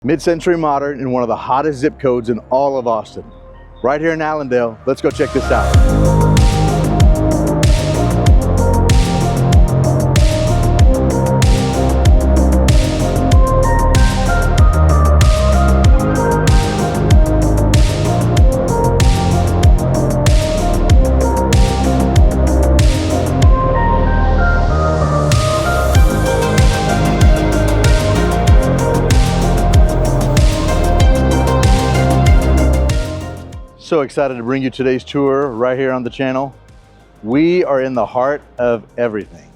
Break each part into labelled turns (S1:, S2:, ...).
S1: Mid-century modern in one of the hottest zip codes in all of Austin. Right here in Allandale. Let's go check this out. So excited to bring you today's tour right here on the channel. We are in the heart of everything.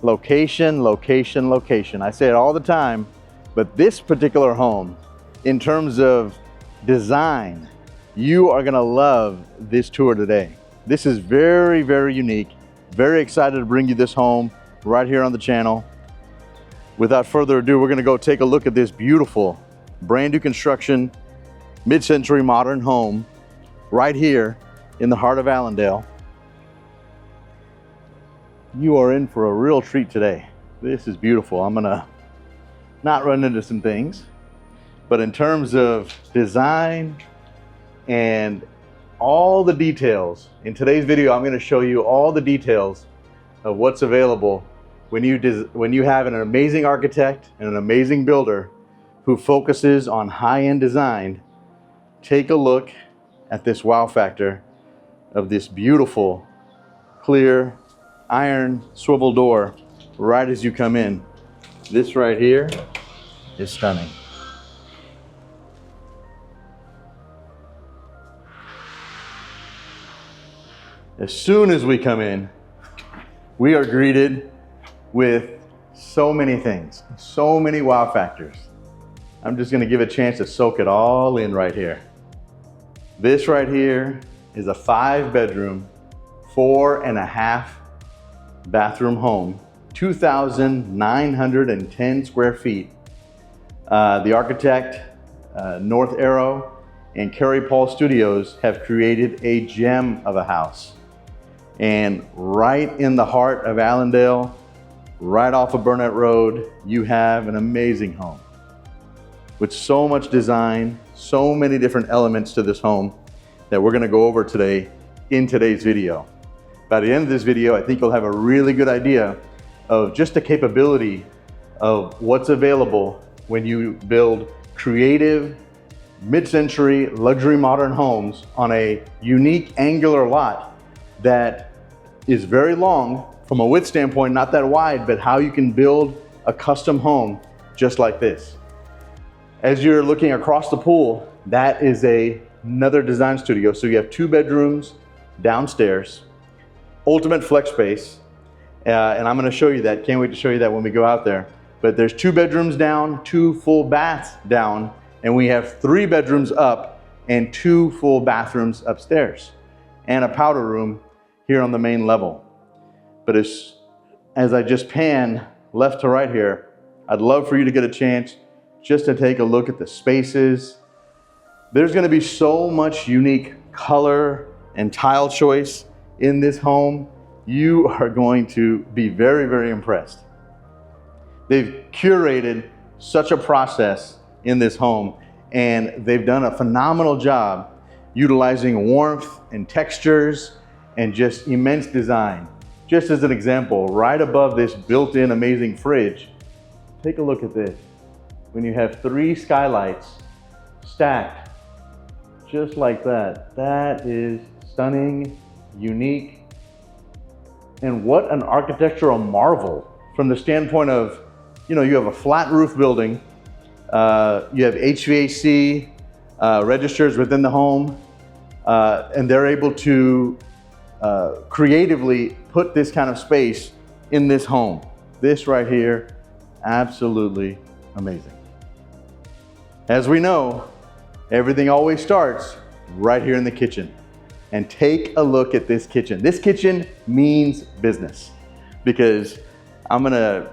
S1: Location, location, location. I say it all the time, but this particular home, in terms of design, you are gonna love this tour today. This is very, very unique. Very excited to bring you this home right here on the channel. Without further ado, we're gonna go take a look at this beautiful, brand new construction, mid-century modern home right here in the heart of Allandale. You are in for a real treat today. This is beautiful. I'm gonna not run into some things, but in terms of design and all the details, in today's video, I'm gonna show you all the details of what's available when you have an amazing architect and an amazing builder who focuses on high-end design. Take a look at this wow factor of this beautiful, clear, iron swivel door right as you come in. This right here is stunning. As soon as we come in, we are greeted with so many things, so many wow factors. I'm just gonna give a chance to soak it all in right here. This right here is a 5-bedroom, 4.5 bathroom home, 2,910 square feet. The architect, North Arrow and Cary Paul Studios have created a gem of a house. And right in the heart of Allandale, right off of Burnet Road, you have an amazing home with so much design, so many different elements to this home that we're gonna go over today in today's video. By the end of this video, I think you'll have a really good idea of just the capability of what's available when you build creative, mid-century, luxury modern homes on a unique angular lot that is very long from a width standpoint, not that wide, but how you can build a custom home just like this. As you're looking across the pool, that is another design studio. So you have 2 bedrooms downstairs, ultimate flex space, and I'm gonna show you that. Can't wait to show you that when we go out there. But there's 2 bedrooms down, 2 full baths down, and we have 3 bedrooms up and 2 full bathrooms upstairs, and a powder room here on the main level. But as I just pan left to right here, I'd love for you to get a chance just to take a look at the spaces. There's gonna be so much unique color and tile choice in this home. You are going to be very, very impressed. They've curated such a process in this home, and they've done a phenomenal job utilizing warmth and textures and just immense design. Just as an example, right above this built-in amazing fridge, take a look at this. When you have 3 skylights stacked just like that, that is stunning, unique, and what an architectural marvel from the standpoint of, you have a flat roof building, you have HVAC registers within the home, and they're able to creatively put this kind of space in this home. This right here, absolutely amazing. As we know, everything always starts right here in the kitchen. And take a look at this kitchen. This kitchen means business, because I'm gonna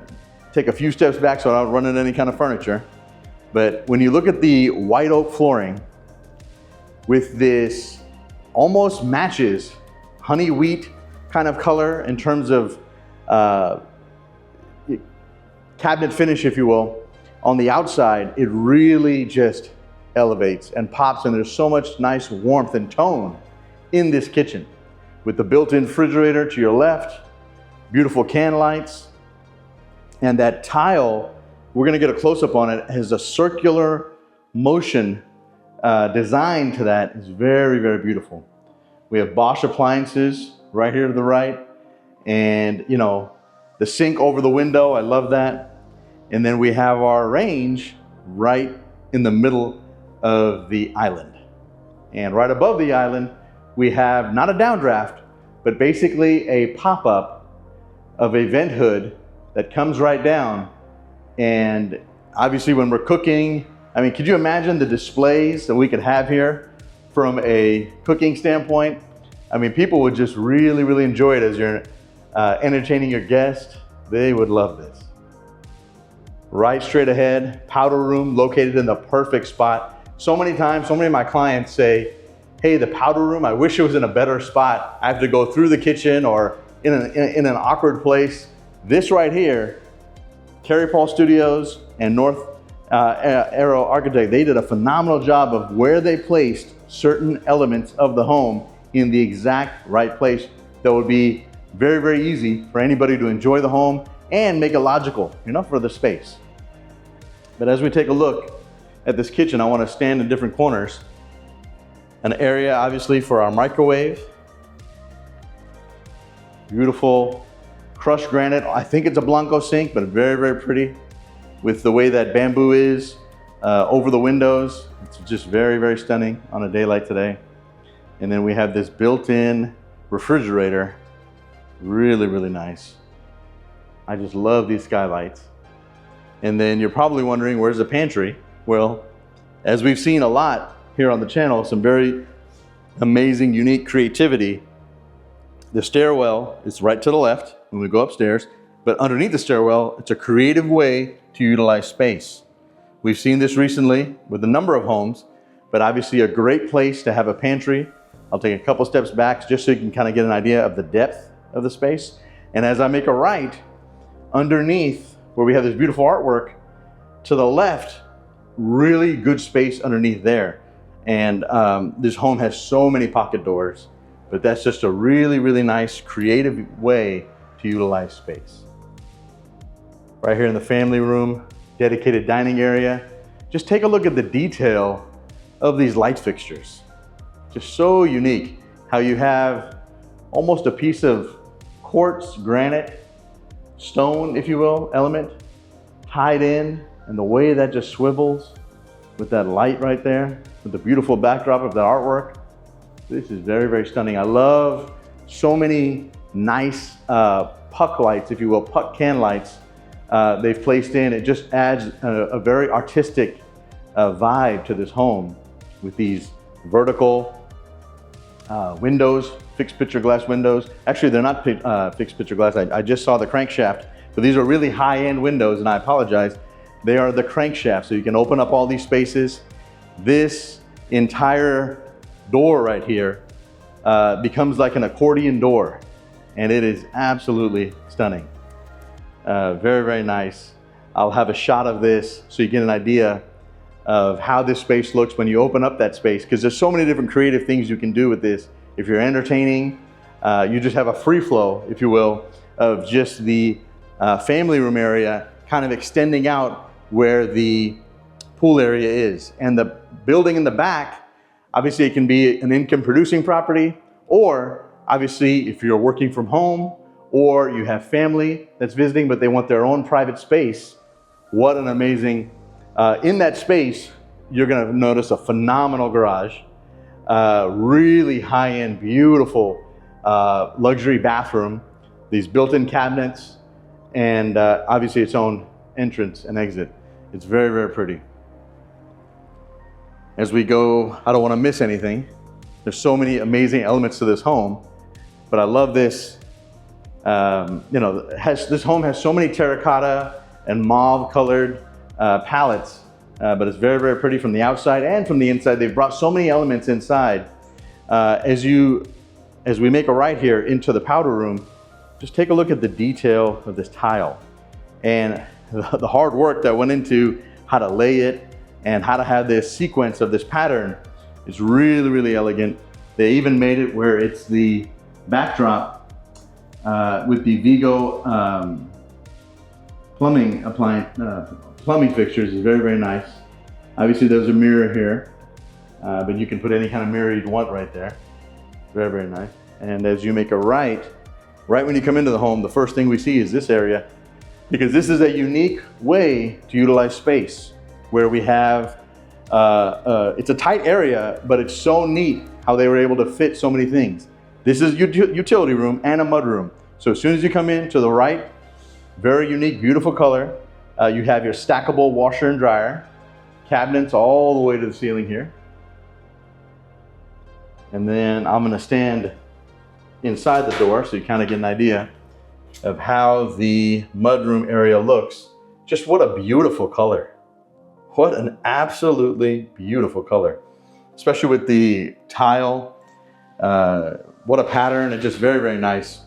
S1: take a few steps back so I don't run into any kind of furniture. But when you look at the white oak flooring with this almost matches honey wheat kind of color in terms of cabinet finish, if you will, on the outside, it really just elevates and pops, and there's so much nice warmth and tone in this kitchen. With the built-in refrigerator to your left, beautiful can lights, and that tile, we're gonna get a close-up on it, has a circular motion design to that. Is very, very beautiful. We have Bosch appliances right here to the right, and you know, the sink over the window, I love that. And then we have our range right in the middle of the island. And right above the island, we have not a downdraft, but basically a pop-up of a vent hood that comes right down. And obviously when we're cooking, I mean, could you imagine the displays that we could have here from a cooking standpoint? I mean, people would just really, really enjoy it as you're entertaining your guests. They would love this. Right straight ahead, powder room located in the perfect spot. So many times, so many of my clients say, hey, the powder room, I wish it was in a better spot. I have to go through the kitchen or in an awkward place. This right here, Cary Paul Studios and North Arrow Architect, they did a phenomenal job of where they placed certain elements of the home in the exact right place that would be very, very easy for anybody to enjoy the home and make it logical, for the space. But as we take a look at this kitchen, I want to stand in different corners. An area obviously for our microwave. Beautiful crushed granite. I think it's a Blanco sink, but very, very pretty with the way that bamboo is over the windows. It's just very, very stunning on a day like today. And then we have this built-in refrigerator. Really, really nice. I just love these skylights. And then you're probably wondering, where's the pantry? Well, as we've seen a lot here on the channel, some very amazing, unique creativity. The stairwell is right to the left when we go upstairs, but underneath the stairwell, it's a creative way to utilize space. We've seen this recently with a number of homes, but obviously a great place to have a pantry. I'll take a couple steps back just so you can kind of get an idea of the depth of the space. And as I make a right, underneath where we have this beautiful artwork, to the left, really good space underneath there. And this home has so many pocket doors, but that's just a really, really nice creative way to utilize space. Right here in the family room, dedicated dining area. Just take a look at the detail of these light fixtures. Just so unique how you have almost a piece of quartz, granite, stone, if you will, element tied in, and the way that just swivels with that light right there, with the beautiful backdrop of the artwork. This is very, very stunning. I love so many nice puck lights, if you will, puck can lights they've placed in. It just adds a very artistic vibe to this home with these vertical windows, fixed picture glass windows. Actually, they're not fixed picture glass. I just saw the crankshaft, but these are really high-end windows, and I apologize. They are the crankshaft, so you can open up all these spaces. This entire door right here becomes like an accordion door, and it is absolutely stunning. Very, very nice. I'll have a shot of this so you get an idea of how this space looks when you open up that space, because there's so many different creative things you can do with this. If you're entertaining, you just have a free flow, if you will, of just the family room area kind of extending out where the pool area is. And the building in the back, obviously it can be an income producing property, or obviously if you're working from home or you have family that's visiting but they want their own private space, what an amazing, in that space, you're gonna notice a phenomenal garage, really high-end, beautiful luxury bathroom, these built-in cabinets, and obviously its own entrance and exit. It's very, very pretty. As we go, I don't want to miss anything. There's so many amazing elements to this home, but I love this. This home has so many terracotta and mauve colored palettes, but it's very, very pretty from the outside and from the inside. They've brought so many elements inside. As we make a right here into the powder room, just take a look at the detail of this tile and the hard work that went into how to lay it, and how to have this sequence of this pattern is really, really elegant. They even made it where it's the backdrop with the Vigo plumbing fixtures is very, very nice. Obviously there's a mirror here, but you can put any kind of mirror you'd want right there. Very, very nice. And as you make a right when you come into the home, the first thing we see is this area, because this is a unique way to utilize space where we have, it's a tight area, but it's so neat how they were able to fit so many things. This is utility room and a mudroom. So as soon as you come in to the right, very unique, beautiful color. You have your stackable washer and dryer, cabinets all the way to the ceiling here. And then I'm gonna stand inside the door so you kind of get an idea of how the mudroom area looks. Just what a beautiful color. What an absolutely beautiful color, especially with the tile. What a pattern, and just very, very nice.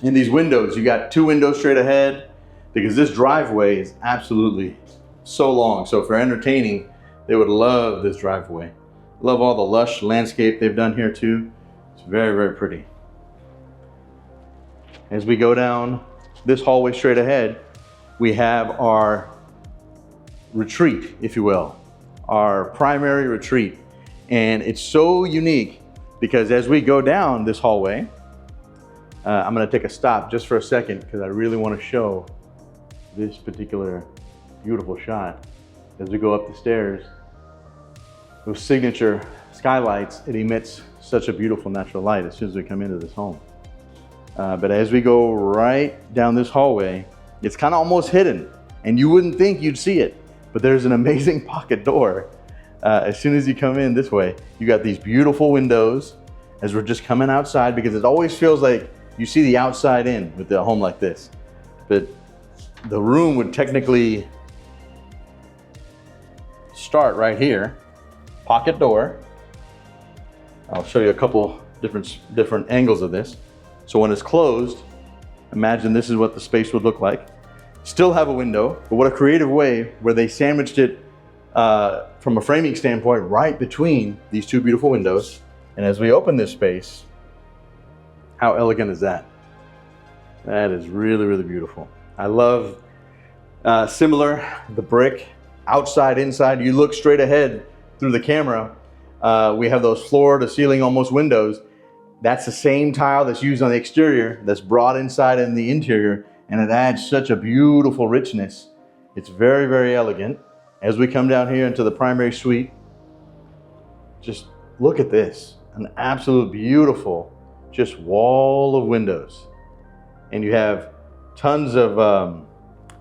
S1: In these windows, you got 2 windows straight ahead, because this driveway is absolutely so long. So for entertaining, they would love this driveway. Love all the lush landscape they've done here too. It's very, very pretty. As we go down this hallway straight ahead, we have our retreat, if you will, our primary retreat. And it's so unique because as we go down this hallway, I'm gonna take a stop just for a second because I really want to show this particular beautiful shot. As we go up the stairs, those signature skylights, it emits such a beautiful natural light as soon as we come into this home. But as we go right down this hallway, it's kind of almost hidden and you wouldn't think you'd see it, but there's an amazing pocket door. As soon as you come in this way, you got these beautiful windows as we're just coming outside, because it always feels like you see the outside in with a home like this. But the room would technically start right here, pocket door. I'll show you a couple different angles of this. So when it's closed, imagine this is what the space would look like. Still have a window, but what a creative way where they sandwiched it from a framing standpoint right between these 2 beautiful windows. And as we open this space, how elegant is that? That is really, really beautiful. I love similar, the brick, outside, inside. You look straight ahead through the camera. We have those floor to ceiling almost windows. That's the same tile that's used on the exterior that's brought inside in the interior, and it adds such a beautiful richness. It's very, very elegant. As we come down here into the primary suite, just look at this, an absolute beautiful just wall of windows. And you have tons of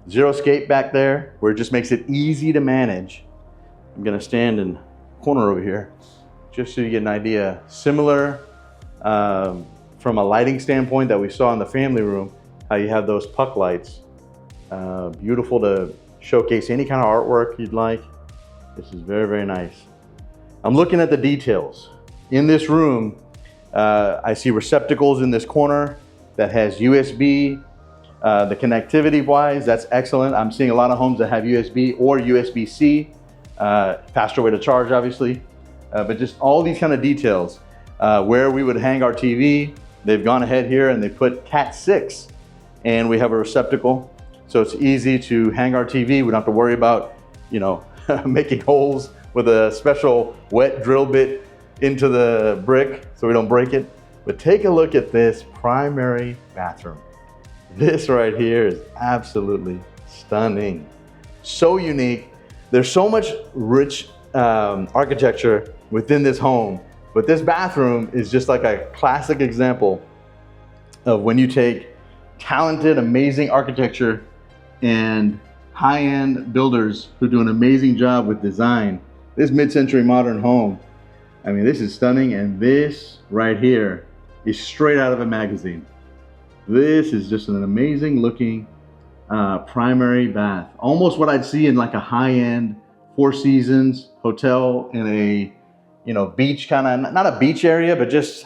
S1: xeriscape back there where it just makes it easy to manage. I'm gonna stand in the corner over here just so you get an idea. Similar from a lighting standpoint that we saw in the family room, how you have those puck lights. Beautiful to showcase any kind of artwork you'd like. This is very, very nice. I'm looking at the details. In this room, I see receptacles in this corner that has USB. The connectivity wise, that's excellent. I'm seeing a lot of homes that have USB or USB-C, faster way to charge obviously, but just all these kind of details. Where we would hang our TV, they've gone ahead here and they put Cat 6 and we have a receptacle. So it's easy to hang our TV. We don't have to worry about, you know, making holes with a special wet drill bit into the brick so we don't break it. But take a look at this primary bathroom. This right here is absolutely stunning. So unique. There's so much rich architecture within this home, but this bathroom is just like a classic example of when you take talented, amazing architecture and high-end builders who do an amazing job with design. This mid-century modern home, I mean, this is stunning, and this right here is straight out of a magazine. This is just an amazing looking primary bath. Almost what I'd see in like a high-end Four Seasons hotel in a, you know, beach kind of, not a beach area, but just,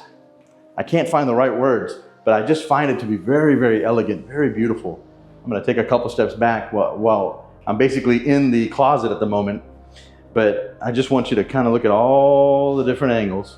S1: I can't find the right words, but I just find it to be very, very elegant, very beautiful. I'm gonna take a couple steps back while I'm basically in the closet at the moment, but I just want you to kind of look at all the different angles.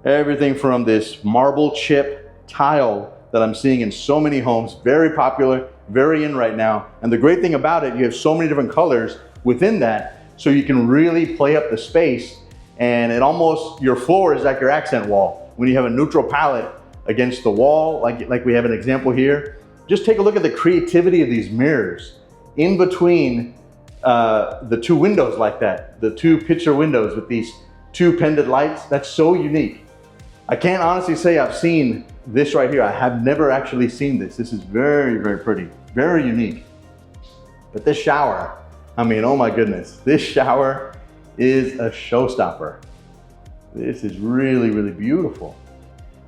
S1: Everything from this marble chip tile that I'm seeing in so many homes, very popular, very in right now. And the great thing about it, you have so many different colors within that, so you can really play up the space, and it almost, your floor is like your accent wall. When you have a neutral palette against the wall, like we have an example here, just take a look at the creativity of these mirrors in between the two windows like that, the two picture windows with these two pendant lights. That's so unique. I can't honestly say I've seen this right here. I have never actually seen this. This is very, very pretty, very unique. But this shower, I mean, oh my goodness, this shower is a showstopper. This is really, really beautiful.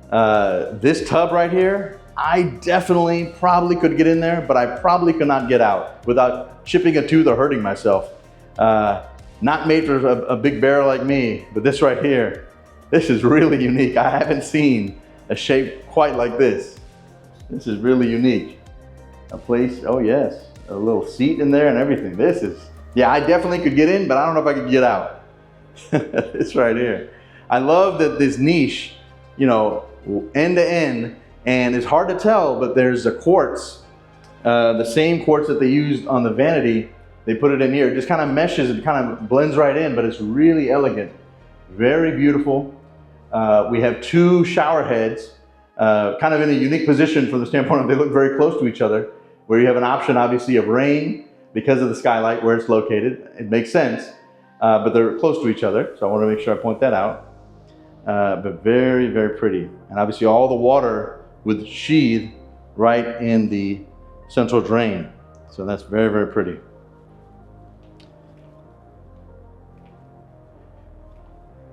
S1: This tub right here, I definitely probably could get in there, but I probably could not get out without chipping a tooth or hurting myself. Not made for a big bear like me, but this right here, this is really unique. I haven't seen a shape quite like this. This is really unique. A place, oh yes, a little seat in there and everything. This is, yeah, I definitely could get in, but I don't know if I could get out. This right here. I love that this niche, you know, end to end, and it's hard to tell, but there's a quartz, the same quartz that they used on the vanity. They put it in here. It just kind of meshes, it kind of blends right in, but it's really elegant. Very beautiful. We have two shower heads, kind of in a unique position from the standpoint of they look very close to each other, where you have an option obviously of rain because of the skylight where it's located. It makes sense, but they're close to each other, so I want to make sure I point that out. But very, very pretty. And obviously all the water with sheathed right in the central drain. So that's very, very pretty.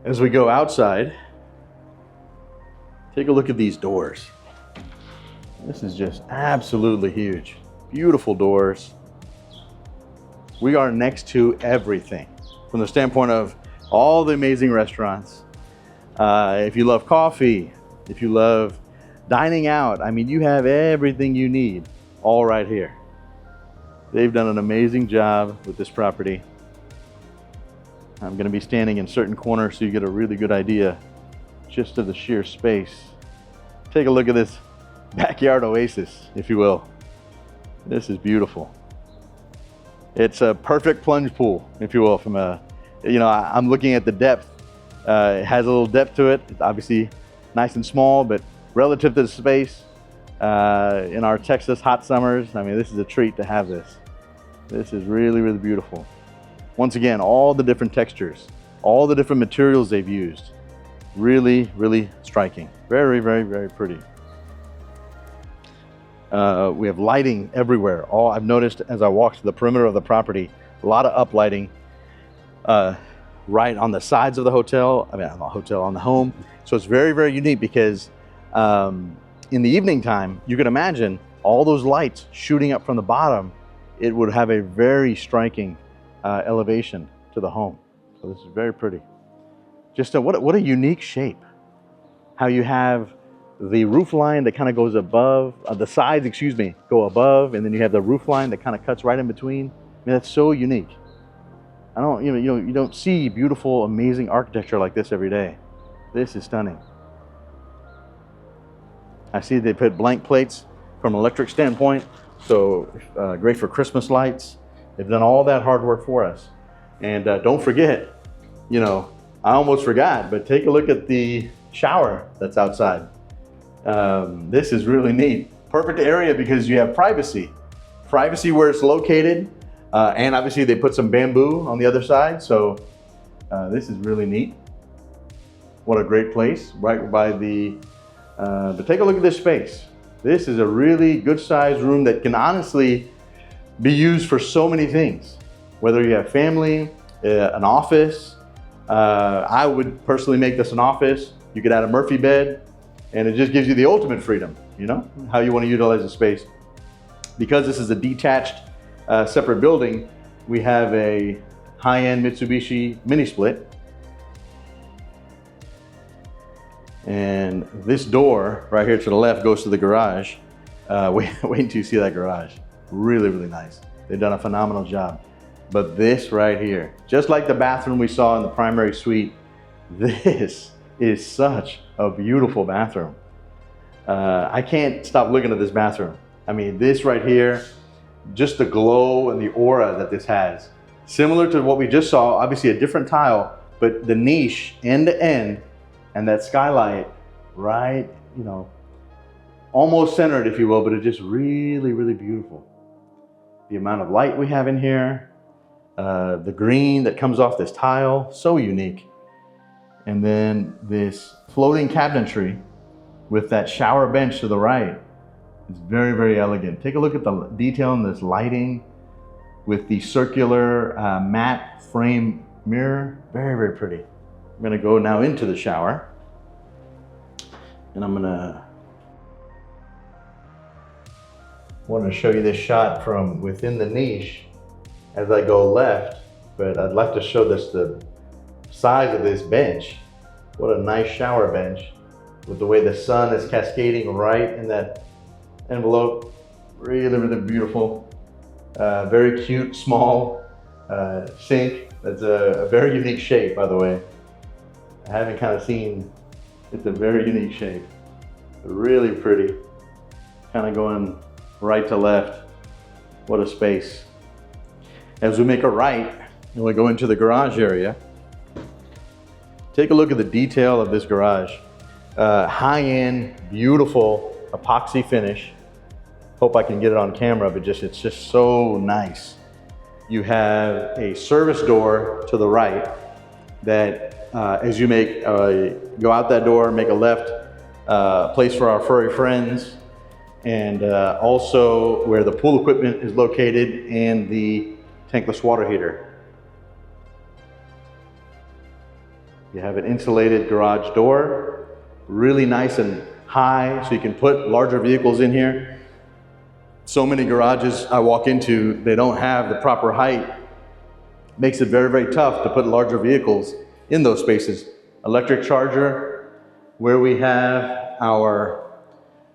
S1: As we go outside, take a look at these doors. This is just absolutely huge. Beautiful doors. We are next to everything from the standpoint of all the amazing restaurants. If you love coffee, if you love dining out, I mean, you have everything you need all right here. They've done an amazing job with this property. I'm going to be standing in certain corners so you get a really good idea just of the sheer space. Take a look at this backyard oasis, if you will. This is beautiful. It's a perfect plunge pool, if you will, from a, you know, I'm looking at the depth. It has a little depth to it. It's obviously nice and small, but relative to the space, in our Texas hot summers, I mean, this is a treat to have this. This is really, really beautiful. Once again, all the different textures, all the different materials they've used. Really, really striking. Very, very, very pretty. We have lighting everywhere. I've noticed as I walk to the perimeter of the property, a lot of uplighting right on the sides of the hotel, on the home. So it's very, very unique because in the evening time, you can imagine all those lights shooting up from the bottom. It would have a very striking elevation to the home. So this is very pretty. Just what a unique shape. How you have the roof line that kind of goes above, the sides, excuse me, go above, and then you have the roof line that kind of cuts right in between. I mean, that's so unique. You don't see beautiful, amazing architecture like this every day. This is stunning. I see they put blank plates from an electric standpoint, so great for Christmas lights. They've done all that hard work for us. And don't forget, you know, I almost forgot, but take a look at the shower that's outside. This is really neat. Perfect area because you have privacy. Privacy where it's located, and obviously they put some bamboo on the other side, so this is really neat. What a great place, right by the, but take a look at this space. This is a really good sized room that can honestly be used for so many things. Whether you have family, an office. I would personally make this an office. You could add a Murphy bed, and it just gives you the ultimate freedom, you know, how you want to utilize the space. Because this is a detached, separate building, we have a high-end Mitsubishi mini split. And this door right here to the left goes to the garage. Wait until you see that garage. Really, really nice. They've done a phenomenal job. But this right here, just like the bathroom we saw in the primary suite, this is such a beautiful bathroom. I can't stop looking at this bathroom. I mean, this right here, just the glow and the aura that this has. Similar to what we just saw, obviously a different tile, but the niche end to end and that skylight right, you know, almost centered, if you will, but it's just really, really beautiful. The amount of light we have in here, the green that comes off this tile, so unique. And then this floating cabinetry with that shower bench to the right. It's very, very elegant. Take a look at the detail in this lighting with the circular matte frame mirror. Very, very pretty. I'm gonna go now into the shower and I'm gonna want to show you this shot from within the niche as I go left, but I'd like to show this the size of this bench. What a nice shower bench with the way the sun is cascading right in that envelope. Really, really beautiful. Very cute, small sink. That's a very unique shape, by the way. I haven't kind of seen, it's a very unique shape. Really pretty. Kind of going right to left. What a space. As we make a right and we go into the garage area, take a look at the detail of this garage. High-end, beautiful epoxy finish. Hope I can get it on camera, but it's just so nice. You have a service door to the right that as you make go out that door, make a left, place for our furry friends, and also where the pool equipment is located and the tankless water heater. You have an insulated garage door, really nice and high, so you can put larger vehicles in here. So many garages I walk into, they don't have the proper height. Makes it very, very tough to put larger vehicles in those spaces. Electric charger, where we have our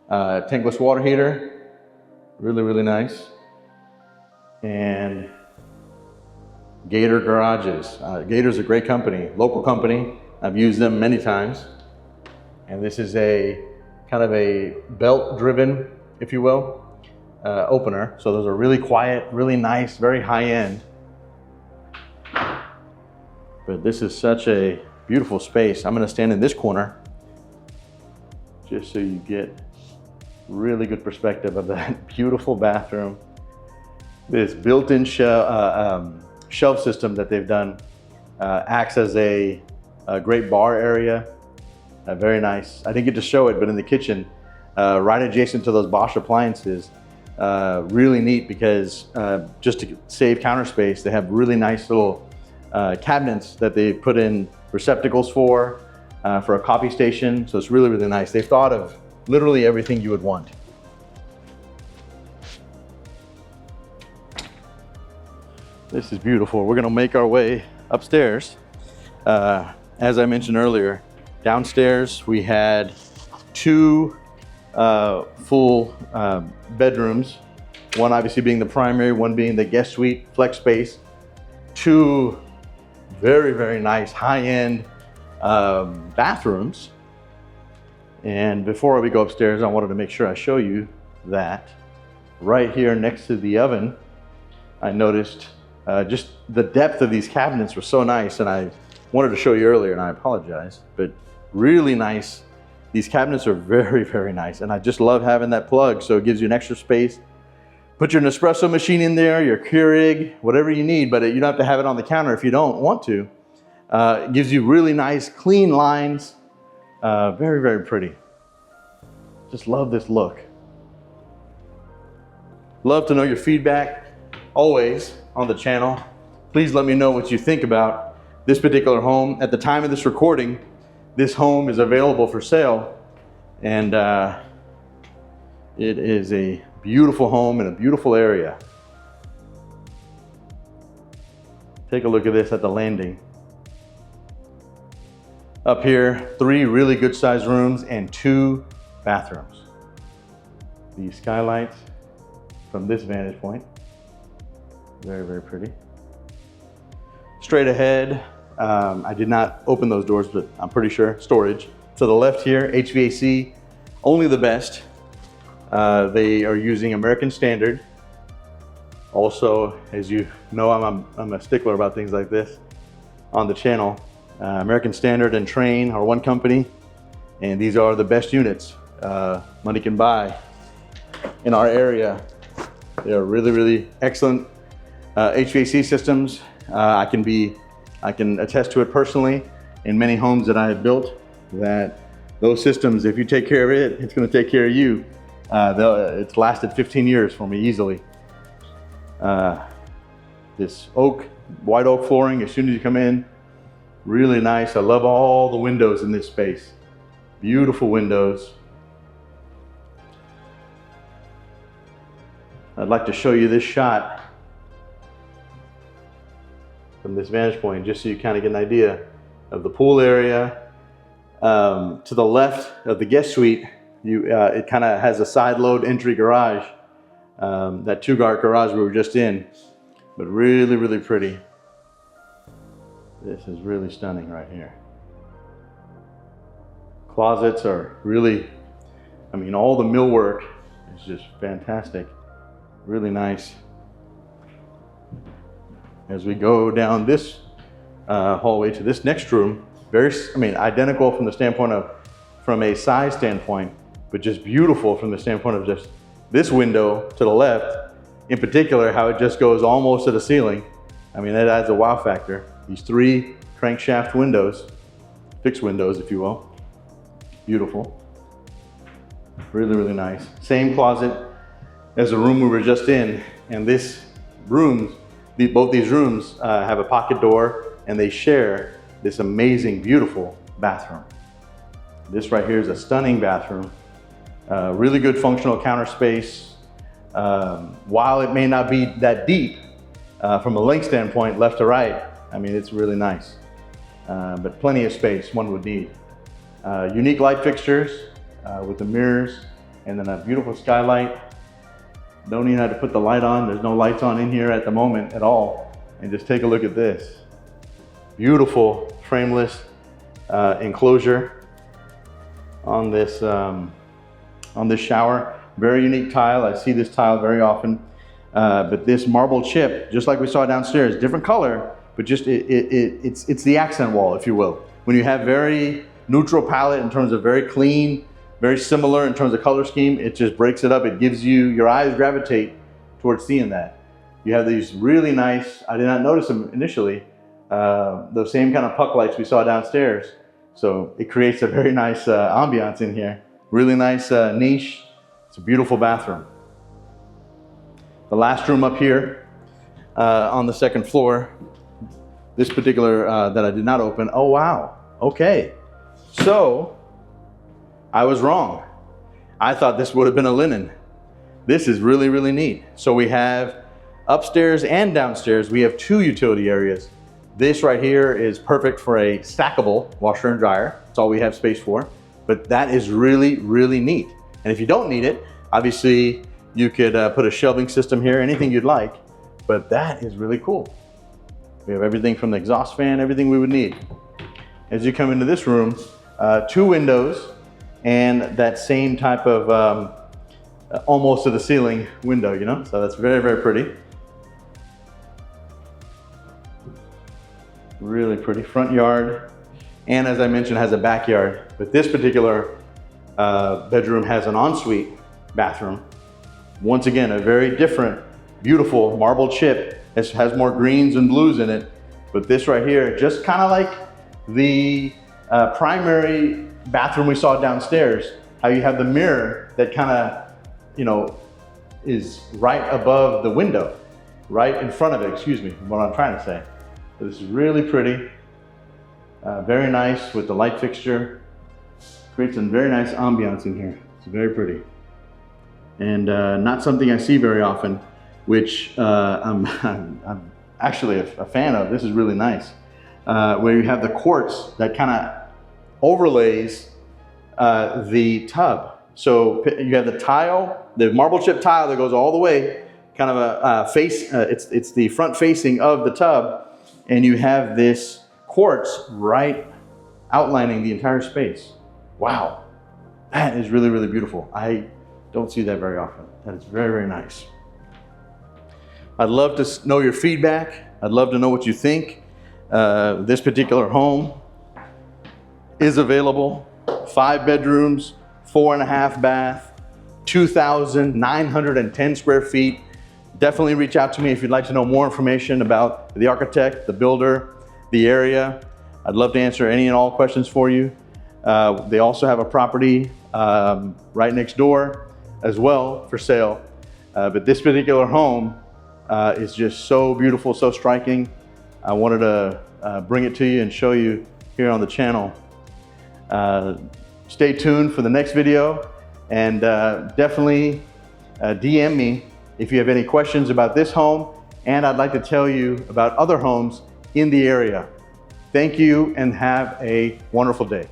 S1: tankless water heater, really, really nice. And Gator Garages. Gator's a great company, local company. I've used them many times. And this is a kind of a belt-driven, if you will, opener. So those are really quiet, really nice, very high-end. But this is such a beautiful space. I'm gonna stand in this corner just so you get really good perspective of that beautiful bathroom. This built-in shelf system that they've done acts as a great bar area. Very nice. I didn't get to show it, but in the kitchen, right adjacent to those Bosch appliances, really neat because just to save counter space, they have really nice little cabinets that they put in receptacles for a coffee station. So it's really, really nice. They've thought of literally everything you would want. This is beautiful. We're gonna make our way upstairs. As I mentioned earlier, downstairs we had two full bedrooms. One obviously being the primary, one being the guest suite, flex space. Two very, very nice high-end bathrooms. And before we go upstairs, I wanted to make sure I show you that right here next to the oven, I noticed just the depth of these cabinets were so nice, and I wanted to show you earlier, and I apologize, but really nice. These cabinets are very, very nice, and I just love having that plug, so it gives you an extra space. Put your Nespresso machine in there, your Keurig, whatever you need, but you don't have to have it on the counter if you don't want to. It gives you really nice, clean lines. Very, very pretty. Just love this look. Love to know your feedback, always, on the channel. Please let me know what you think about this particular home. At the time of this recording, this home is available for sale, and it is a beautiful home in a beautiful area. Take a look at this at the landing. Up here, 3 really good sized rooms and 2 bathrooms. The skylights from this vantage point. Very, very pretty. Straight ahead, I did not open those doors, but I'm pretty sure storage. To the left here, HVAC, only the best. They are using American Standard. Also, as you know, I'm a stickler about things like this on the channel. American Standard and Trane are one company, and these are the best units money can buy in our area. They are really, really excellent HVAC systems. I can attest to it personally in many homes that I have built, that those systems, if you take care of it, it's going to take care of you. It's lasted 15 years for me easily. This white oak flooring, as soon as you come in, really nice. I love all the windows in this space. Beautiful windows. I'd like to show you this shot from this vantage point, just so you kind of get an idea of the pool area. To the left of the guest suite, it kind of has a side load entry garage, that two-car garage we were just in, but really, really pretty. This is really stunning right here. Closets are really, I mean, all the millwork is just fantastic. Really nice. As we go down this hallway to this next room, identical from the standpoint of, from a size standpoint, but just beautiful from the standpoint of just this window to the left, in particular, how it just goes almost to the ceiling. I mean, that adds a wow factor. These 3 crankshaft windows, fixed windows, if you will. Beautiful. Really, really nice. Same closet as the room we were just in, and both these rooms have a pocket door, and they share this amazing, beautiful bathroom. This right here is a stunning bathroom. Really good functional counter space. While it may not be that deep from a length standpoint, left to right, I mean, it's really nice. But plenty of space one would need. Unique light fixtures with the mirrors, and then a beautiful skylight. Don't even have to put the light on. There's no lights on in here at the moment at all. And just take a look at this. Beautiful frameless enclosure on this shower. Very unique tile. I see this tile very often. But this marble chip, just like we saw downstairs, different color, but just it's the accent wall, if you will. When you have very neutral palette in terms of very clean, very similar in terms of color scheme, it just breaks it up. It gives you, your eyes gravitate towards seeing that. You have these really nice, I did not notice them initially, those same kind of puck lights we saw downstairs. So it creates a very nice ambiance in here. Really nice niche. It's a beautiful bathroom. The last room up here on the second floor, this particular that I did not open. Oh, wow. Okay. So I was wrong. I thought this would have been a linen. This is really, really neat. So we have upstairs and downstairs, we have 2 utility areas. This right here is perfect for a stackable washer and dryer. That's all we have space for. But that is really, really neat. And if you don't need it, obviously you could put a shelving system here, anything you'd like, but that is really cool. We have everything from the exhaust fan, everything we would need. As you come into this room, 2 windows and that same type of almost to the ceiling window, you know? So that's very, very pretty. Really pretty front yard. And as I mentioned, has a backyard. But this particular bedroom has an ensuite bathroom. Once again, a very different, beautiful marble chip. It has more greens and blues in it. But this right here, just kind of like the primary bathroom we saw downstairs, how you have the mirror that kind of, you know, is right above the window, right in front of it, excuse me, what I'm trying to say. So this is really pretty, very nice with the light fixture. Creates some very nice ambiance in here. It's very pretty. And not something I see very often, which I'm actually a fan of. This is really nice. Where you have the quartz that kind of overlays the tub. So you have the tile, the marble chip tile that goes all the way, kind of a face, it's the front facing of the tub, and you have this quartz right outlining the entire space. Wow, that is really, really beautiful. I don't see that very often. That is very, very nice. I'd love to know your feedback. I'd love to know what you think. This particular home is available. 5 bedrooms, 4.5 bath, 2,910 square feet. Definitely reach out to me if you'd like to know more information about the architect, the builder, the area. I'd love to answer any and all questions for you. They also have a property right next door as well for sale. But this particular home is just so beautiful, so striking. I wanted to bring it to you and show you here on the channel. Stay tuned for the next video, and definitely DM me if you have any questions about this home, and I'd like to tell you about other homes in the area. Thank you and have a wonderful day.